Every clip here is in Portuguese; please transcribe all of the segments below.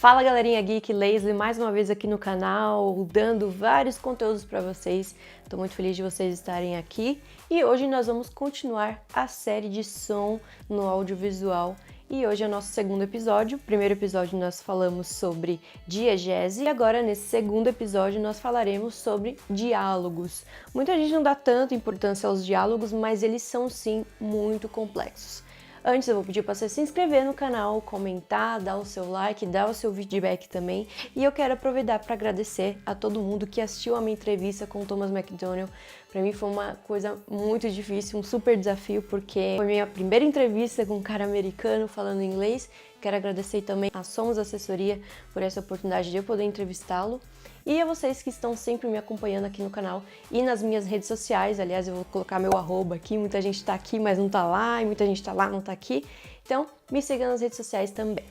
Fala galerinha geek, Leslie mais uma vez aqui no canal, dando vários conteúdos para vocês. Estou muito feliz de vocês estarem aqui e hoje nós vamos continuar a série de som no audiovisual. E hoje é o nosso segundo episódio. No primeiro episódio nós falamos sobre diegese e agora nesse segundo episódio nós falaremos sobre diálogos. Muita gente não dá tanta importância aos diálogos, mas eles são sim muito complexos. Antes eu vou pedir para você se inscrever no canal, comentar, dar o seu like, dar o seu feedback também. E eu quero aproveitar para agradecer a todo mundo que assistiu a minha entrevista com o Thomas McDonnell. Para mim foi uma coisa muito difícil, um super desafio, porque foi minha primeira entrevista com um cara americano falando inglês. Quero agradecer também a Somos Assessoria por essa oportunidade de eu poder entrevistá-lo. E a vocês que estão sempre me acompanhando aqui no canal e nas minhas redes sociais. Aliás, eu vou colocar meu arroba aqui, muita gente tá aqui, mas não tá lá, e muita gente tá lá, não tá aqui. Então, me siga nas redes sociais também.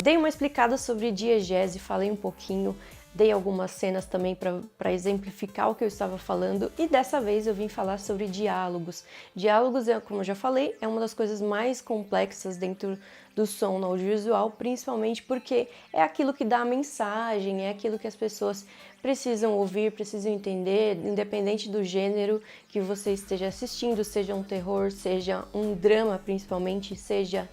Dei uma explicada sobre diegese, falei um pouquinho, dei algumas cenas também para exemplificar o que eu estava falando e dessa vez eu vim falar sobre diálogos. Diálogos, como eu já falei, é uma das coisas mais complexas dentro do som no audiovisual, principalmente porque é aquilo que dá a mensagem, é aquilo que as pessoas precisam ouvir, precisam entender, independente do gênero que você esteja assistindo, seja um terror, seja um drama principalmente, seja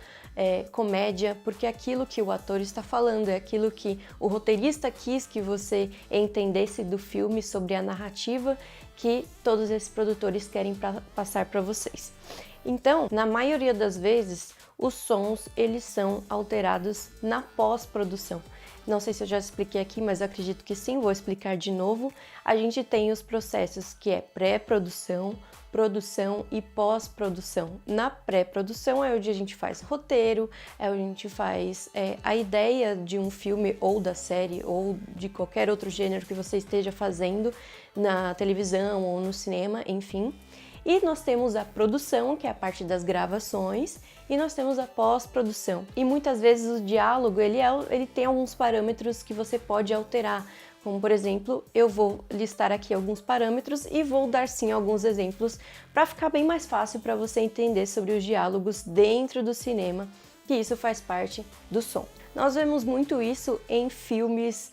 comédia, porque é aquilo que o ator está falando, é aquilo que o roteirista quis que você entendesse do filme, sobre a narrativa que todos esses produtores querem passar para vocês. Então, na maioria das vezes, os sons eles são alterados na pós-produção. Não sei se eu já expliquei aqui, mas eu acredito que sim, vou explicar de novo. A gente tem os processos que é pré-produção, produção e pós-produção. Na pré-produção é onde a gente faz roteiro, é onde a gente faz a ideia de um filme ou da série ou de qualquer outro gênero que você esteja fazendo na televisão ou no cinema, enfim. E nós temos a produção, que é a parte das gravações, e nós temos a pós-produção. E muitas vezes o diálogo ele tem alguns parâmetros que você pode alterar. Como, por exemplo, eu vou listar aqui alguns parâmetros e vou dar sim alguns exemplos para ficar bem mais fácil para você entender sobre os diálogos dentro do cinema, que isso faz parte do som. Nós vemos muito isso em filmes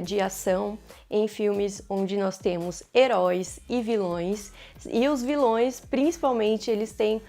de ação, em filmes onde nós temos heróis e vilões, e os vilões, principalmente, eles têm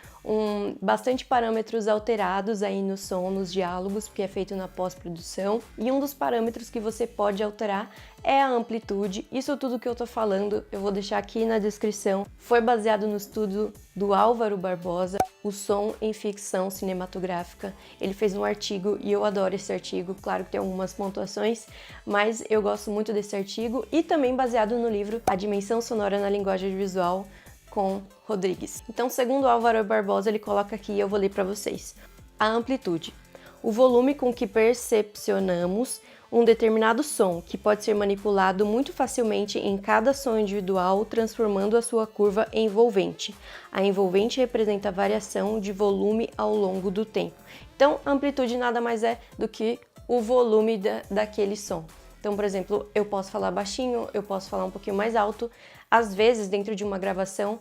bastante parâmetros alterados aí no som, nos diálogos, porque é feito na pós-produção, e um dos parâmetros que você pode alterar é a amplitude. Isso tudo que eu tô falando, eu vou deixar aqui na descrição. Foi baseado no estudo do Álvaro Barbosa, o som em ficção cinematográfica. Ele fez um artigo e eu adoro esse artigo, claro que tem algumas pontuações, mas eu gosto muito desse artigo e também baseado no livro A Dimensão Sonora na Linguagem Visual, com Rodrigues. Então, segundo Álvaro Barbosa, ele coloca aqui e eu vou ler para vocês. A amplitude. O volume com que percepcionamos um determinado som, que pode ser manipulado muito facilmente em cada som individual, transformando a sua curva envolvente. A envolvente representa a variação de volume ao longo do tempo. Então, amplitude nada mais é do que o volume daquele som. Então, por exemplo, eu posso falar baixinho, eu posso falar um pouquinho mais alto. Às vezes, dentro de uma gravação,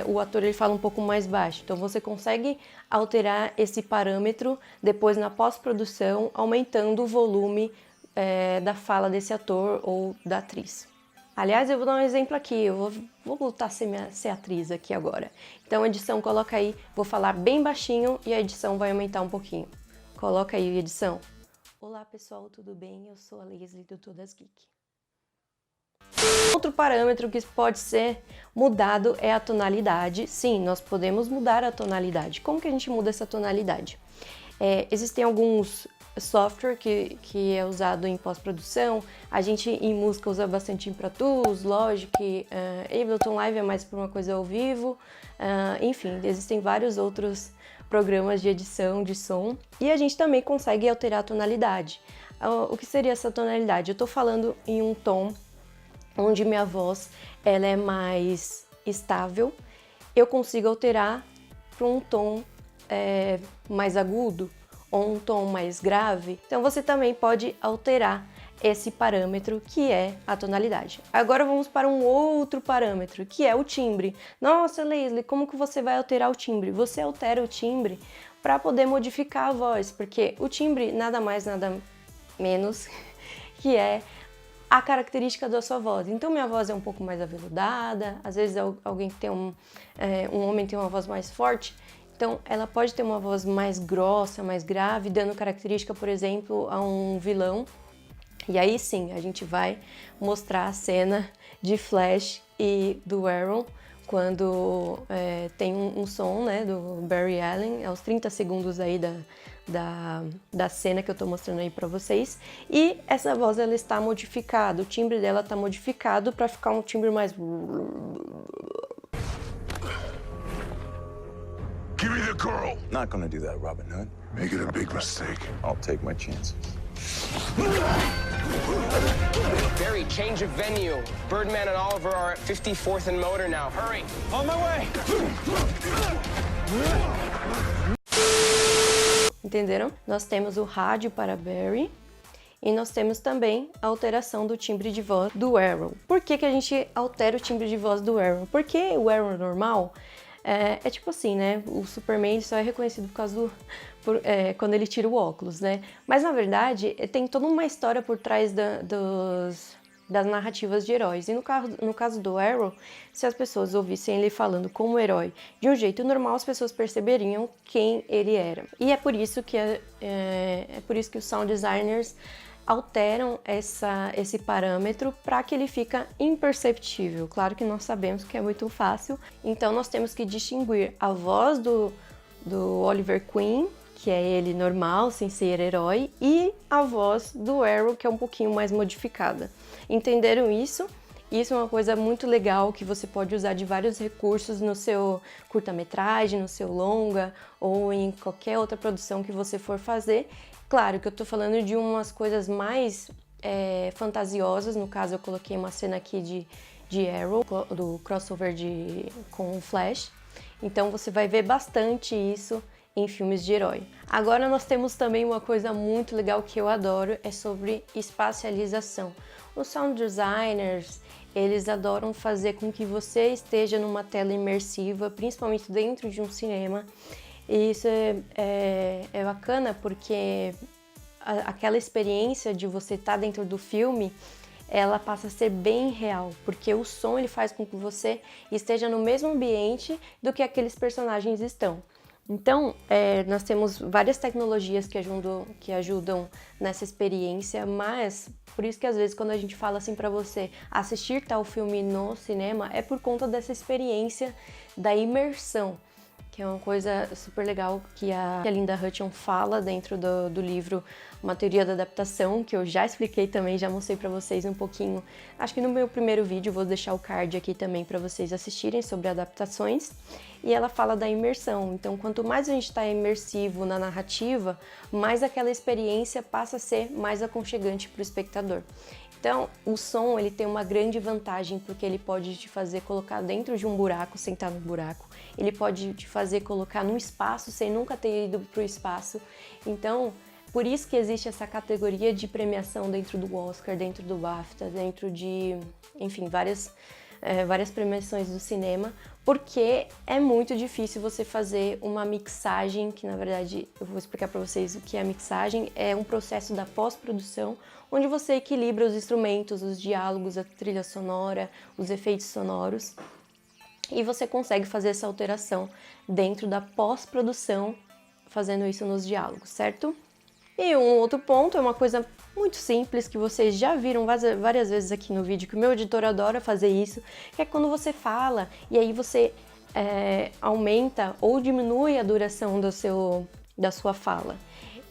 o ator ele fala um pouco mais baixo. Então, você consegue alterar esse parâmetro depois na pós-produção, aumentando o volume da fala desse ator ou da atriz. Aliás, eu vou dar um exemplo aqui, eu vou voltar a ser atriz aqui agora. Então, a edição, coloca aí, vou falar bem baixinho e a edição vai aumentar um pouquinho. Coloca aí, edição. Olá pessoal, tudo bem? Eu sou a Leslie do Todas Geek. Outro parâmetro que pode ser mudado é a tonalidade. Sim, nós podemos mudar a tonalidade. Como que a gente muda essa tonalidade? Existem alguns software que é usado em pós-produção. A gente em música usa bastante Pro Tools, Logic, Ableton Live é mais para uma coisa ao vivo. Enfim, existem vários outros programas de edição de som e a gente também consegue alterar a tonalidade. O que seria essa tonalidade? Eu estou falando em um tom onde minha voz ela é mais estável, eu consigo alterar para um tom mais agudo ou um tom mais grave. Então você também pode alterar esse parâmetro que é a tonalidade. Agora vamos para um outro parâmetro, que é o timbre. Nossa, Leslie, como que você vai alterar o timbre? Você altera o timbre para poder modificar a voz, porque o timbre nada mais nada menos, que é a característica da sua voz. Então minha voz é um pouco mais aveludada, às vezes alguém que tem um homem tem uma voz mais forte, então ela pode ter uma voz mais grossa, mais grave, dando característica, por exemplo, a um vilão. E aí sim, a gente vai mostrar a cena de Flash e do Arrow, quando tem um som, né, do Barry Allen, aos 30 segundos aí da cena que eu tô mostrando aí pra vocês. E essa voz, ela está modificada, o timbre dela tá modificado pra ficar um timbre mais... Give me the girl! Not gonna do that, Robin Hood. Make it a big mistake. I'll take my chances. Barry, change of venue. Birdman and Oliver are at 54th and Motor now. Hurry! On my way! Entenderam? Nós temos o rádio para Barry e nós temos também a alteração do timbre de voz do Arrow. Por que que a gente altera o timbre de voz do Arrow? Porque o Arrow normal é tipo assim, né? O Superman só é reconhecido por causa quando ele tira o óculos, né? Mas na verdade tem toda uma história por trás das narrativas de heróis. E no caso do Arrow, se as pessoas ouvissem ele falando como herói de um jeito normal, as pessoas perceberiam quem ele era. E é por isso que os sound designers alteram esse parâmetro para que ele fica imperceptível. Claro que nós sabemos que é muito fácil, então nós temos que distinguir a voz do Oliver Queen, que é ele normal, sem ser herói, e a voz do Arrow, que é um pouquinho mais modificada. Entenderam isso? Isso é uma coisa muito legal que você pode usar de vários recursos no seu curta-metragem, no seu longa ou em qualquer outra produção que você for fazer. Claro que eu tô falando de umas coisas mais fantasiosas, no caso eu coloquei uma cena aqui de Arrow, do crossover com o Flash, então você vai ver bastante isso em filmes de herói. Agora nós temos também uma coisa muito legal que eu adoro, é sobre espacialização. Os sound designers, eles adoram fazer com que você esteja numa tela imersiva, principalmente dentro de um cinema. E isso é bacana porque aquela experiência de você estar dentro do filme, ela passa a ser bem real, porque o som ele faz com que você esteja no mesmo ambiente do que aqueles personagens estão. Então, nós temos várias tecnologias que ajudam nessa experiência, mas por isso que às vezes quando a gente fala assim pra você assistir tal filme no cinema, é por conta dessa experiência da imersão, que é uma coisa super legal que a Linda Hutton fala dentro do livro Uma Teoria da Adaptação, que eu já expliquei também, já mostrei pra vocês um pouquinho, acho que no meu primeiro vídeo, vou deixar o card aqui também pra vocês assistirem sobre adaptações, e ela fala da imersão. Então, quanto mais a gente está imersivo na narrativa, mais aquela experiência passa a ser mais aconchegante para o espectador. Então, o som ele tem uma grande vantagem porque ele pode te fazer colocar dentro de um buraco, sentar no buraco. Ele pode te fazer colocar num espaço sem nunca ter ido para o espaço. Então, por isso que existe essa categoria de premiação dentro do Oscar, dentro do BAFTA, dentro de, enfim, várias premiações do cinema, porque é muito difícil você fazer uma mixagem, que na verdade eu vou explicar para vocês o que é a mixagem, é um processo da pós-produção, onde você equilibra os instrumentos, os diálogos, a trilha sonora, os efeitos sonoros, e você consegue fazer essa alteração dentro da pós-produção, fazendo isso nos diálogos, certo? E um outro ponto é uma coisa muito simples que vocês já viram várias vezes aqui no vídeo, que o meu editor adora fazer isso, que é quando você fala e aí você aumenta ou diminui a duração da sua fala.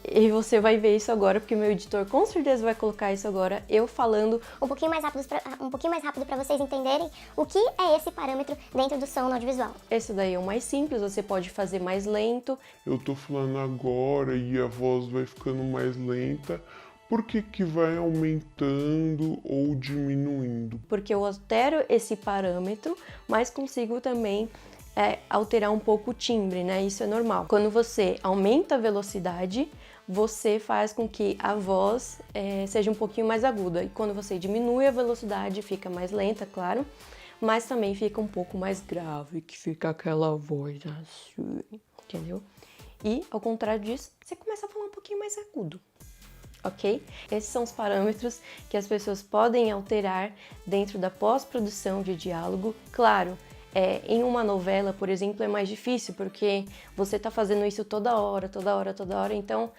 E você vai ver isso agora, porque o meu editor com certeza vai colocar isso agora, eu falando um pouquinho mais rápido para vocês entenderem o que é esse parâmetro dentro do som no audiovisual. Esse daí é o mais simples, você pode fazer mais lento. Eu tô falando agora e a voz vai ficando mais lenta. Por que que vai aumentando ou diminuindo? Porque eu altero esse parâmetro, mas consigo também alterar um pouco o timbre, né? Isso é normal. Quando você aumenta a velocidade, você faz com que a voz seja um pouquinho mais aguda. E quando você diminui a velocidade, fica mais lenta, claro, mas também fica um pouco mais grave, que fica aquela voz assim, entendeu? E, ao contrário disso, você começa a falar um pouquinho mais agudo. ok? Esses são os parâmetros que as pessoas podem alterar dentro da pós-produção de diálogo. Claro, em uma novela, por exemplo, é mais difícil, porque você está fazendo isso toda hora, então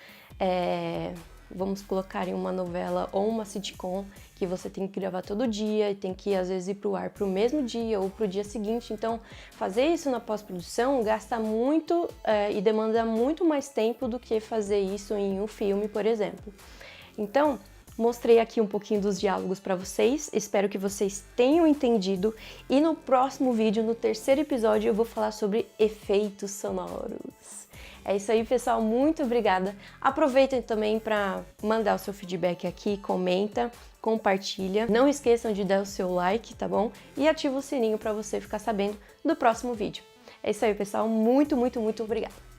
vamos colocar em uma novela ou uma sitcom que você tem que gravar todo dia e tem que às vezes ir pro ar pro mesmo dia ou pro dia seguinte, então fazer isso na pós-produção gasta muito e demanda muito mais tempo do que fazer isso em um filme, por exemplo. Então, mostrei aqui um pouquinho dos diálogos para vocês, espero que vocês tenham entendido e no próximo vídeo, no terceiro episódio, eu vou falar sobre efeitos sonoros. É isso aí, pessoal, muito obrigada. Aproveitem também para mandar o seu feedback aqui, comenta, compartilha. Não esqueçam de dar o seu like, tá bom? E ativa o sininho para você ficar sabendo do próximo vídeo. É isso aí, pessoal, muito obrigada.